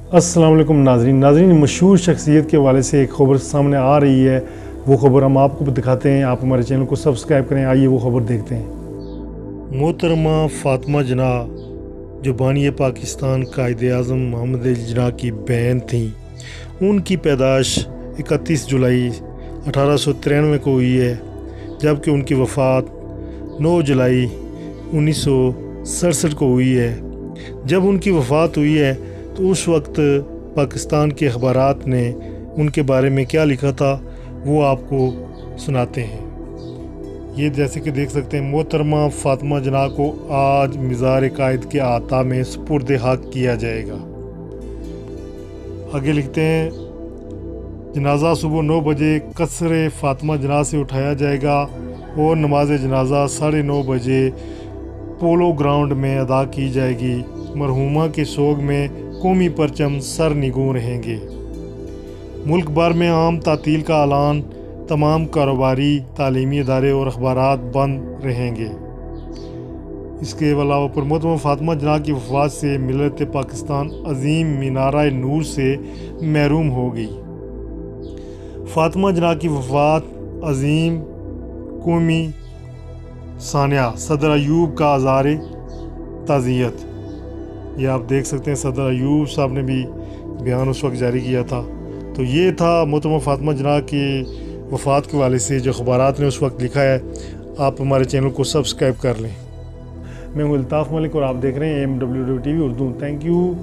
अस्सलाम वालेकुम नाज़रीन, मशहूर शख्सियत के हवाले से एक खबर सामने आ रही है। वो खबर हम आपको दिखाते हैं। आप हमारे चैनल को सब्सक्राइब करें। आइए वो खबर देखते हैं। मोहतरमा फातिमा जना जो बानी पाकिस्तान कायद-ए-आज़म मोहम्मद अली जना की बहन थी, उनकी पैदाइश 31 जुलाई 1893 को हुई है, जबकि उनकी वफ़ात 9 जुलाई 1967 को हुई है। जब उनकी वफ़ात हुई है तो उस वक्त पाकिस्तान के अखबारात ने उनके बारे में क्या लिखा था वो आपको सुनाते हैं। ये जैसे कि देख सकते हैं, मोहतरमा फातिमा जना को आज मज़ार कायद के आता में सुपुर्द हक किया जाएगा। आगे लिखते हैं, जनाजा सुबह 9 बजे कसरे फातिमा जना से उठाया जाएगा और नमाज जनाजा 9:30 बजे पोलो ग्राउंड में अदा की जाएगी। मरहूमा के सोग में कौमी परचम सर निगों रहेंगे। मुल्क भर में आम तातील का ऐलान, तमाम कारोबारी, तालीमी इदारे और अखबारात बंद रहेंगे। इसके अलावा मोहतरमा फातिमा जना की वफ़ात से मिलत पाकिस्तान अजीम मीनारा नूर से महरूम हो गई। फातिमा जना की वफ़ात अजीम कौमी सानिया सदर अयूब का आज़ार ताज़ियत, ये आप देख सकते हैं, सदर अयूब साहब ने भी बयान उस वक्त जारी किया था। तो ये था मोहतरमा फातिमा जना की वफ़ात के हवाले से जो अखबारात ने उस वक्त लिखा है। आप हमारे चैनल को सब्सक्राइब कर लें। मैं हूं अल्ताफ़ मलिक और आप देख रहे हैं MWW TV Urdu. Thank you.